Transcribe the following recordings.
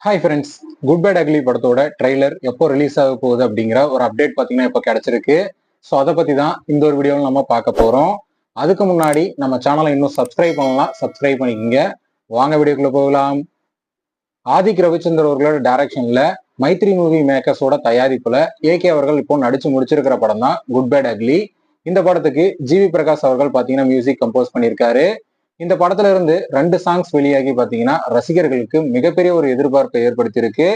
Hi friends, good bad ugly படத்தோட trailer எப்போ release ஆக போகுது அப்படிங்கிற ஒரு அப்டேட் பார்த்தீங்கன்னா இப்போ கிடைச்சிருக்கு. ஸோ அதை பற்றி தான் இந்த ஒரு வீடியோவில் நம்ம பார்க்க போகிறோம். அதுக்கு முன்னாடி நம்ம சேனலை இன்னும் சப்ஸ்கிரைப் பண்ணலாம், சப்ஸ்கிரைப் பண்ணிக்கோங்க. வாங்க வீடியோக்குள்ள போகலாம். ஆதிக் ரவிச்சந்தர் அவர்களோட டைரக்ஷன்ல மைத்ரி மூவி மேக்கர்ஸோட தயாரிப்புல ஏகே அவர்கள் இப்போ நடிச்சு முடிச்சிருக்கிற படம் தான் குட் பேட் அக்லி. இந்த படத்துக்கு ஜிவி பிரகாஷ் அவர்கள் பார்த்தீங்கன்னா மியூசிக் கம்போஸ் பண்ணியிருக்காரு. இந்த படத்துல இருந்து 2 சாங்ஸ் வெளியாகி பாத்தீங்கன்னா ரசிகர்களுக்கு மிகப்பெரிய ஒரு எதிர்பார்ப்பை ஏற்படுத்தியிருக்கு.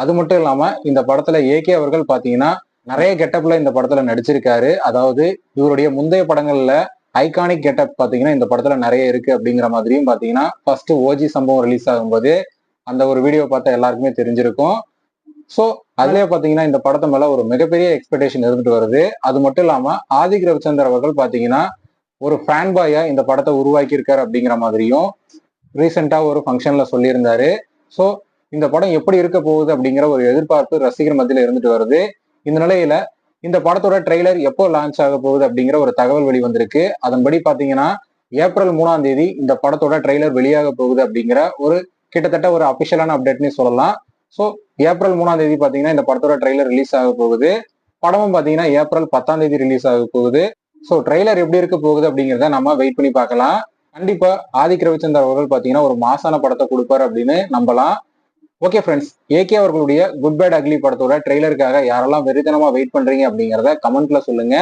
அது மட்டும் இல்லாம இந்த படத்துல ஏகே அவர்கள் பாத்தீங்கன்னா நிறைய கெட்டப்ல இந்த படத்துல நடிச்சிருக்காரு. அதாவது இவருடைய முந்தைய படங்கள்ல ஐகானிக் கெட்டப் பாத்தீங்கன்னா இந்த படத்துல நிறைய இருக்கு அப்படிங்கிற மாதிரியும் பாத்தீங்கன்னா ஃபர்ஸ்ட் ஓஜி சம்பவம் ரிலீஸ் ஆகும்போது அந்த ஒரு வீடியோ பார்த்தா எல்லாருக்குமே தெரிஞ்சிருக்கும். ஸோ அதுலயே பாத்தீங்கன்னா இந்த படத்து மேல ஒரு மிகப்பெரிய எக்ஸ்பெக்டேஷன் இருந்துட்டு வருது. அது மட்டும் இல்லாம ஆதிக் ரவிச்சந்தர் அவர்கள் பாத்தீங்கன்னா ஒரு ஃபேன் பாயா இந்த படத்தை உருவாக்கி இருக்காரு அப்படிங்கிற மாதிரியும் ரீசெண்டா ஒரு ஃபங்க்ஷன்ல சொல்லியிருந்தாரு. ஸோ இந்த படம் எப்படி இருக்க போகுது அப்படிங்கிற ஒரு எதிர்பார்ப்பு ரசிகர் மத்தியில இருந்துட்டு வருது. இந்த நிலையில இந்த படத்தோட ட்ரெய்லர் எப்போ லான்ச் ஆக போகுது அப்படிங்கிற ஒரு தகவல் வெளிவந்திருக்கு. அதன்படி பாத்தீங்கன்னா ஏப்ரல் 3ஆம் தேதி இந்த படத்தோட ட்ரெய்லர் வெளியாக போகுது அப்படிங்கிற ஒரு கிட்டத்தட்ட ஒரு அபிஷியலான அப்டேட்னே சொல்லலாம். ஸோ ஏப்ரல் 3ஆம் தேதி பாத்தீங்கன்னா இந்த படத்தோட ட்ரெய்லர் ரிலீஸ் ஆக போகுது. படமும் பாத்தீங்கன்னா ஏப்ரல் 10ஆம் தேதி ரிலீஸ் ஆக போகுது. ஸோ ட்ரெய்லர் எப்படி இருக்க போகுது அப்படிங்கிறத நம்ம வெயிட் பண்ணி பார்க்கலாம். கண்டிப்பா ஆதிக் ரவிச்சந்தர் அவர்கள் பாத்தீங்கன்னா ஒரு மாசான படத்தை கொடுப்பாரு அப்படின்னு நம்பலாம். ஓகே ஃப்ரெண்ட்ஸ், ஏகே அவர்களுடைய குட் பேட் அக்லி படத்தோட ட்ரெய்லருக்காக யாரெல்லாம் வெறித்தனமா வெயிட் பண்றீங்க அப்படிங்கிறத கமெண்ட்ல சொல்லுங்க.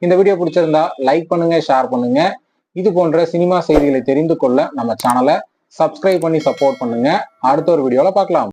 இந்த வீடியோ பிடிச்சிருந்தா லைக் பண்ணுங்க, ஷேர் பண்ணுங்க. இது போன்ற சினிமா செய்திகளை தெரிந்து கொள்ள நம்ம சேனலை சப்ஸ்கிரைப் பண்ணி சப்போர்ட் பண்ணுங்க. அடுத்த ஒரு வீடியோல பார்க்கலாம்.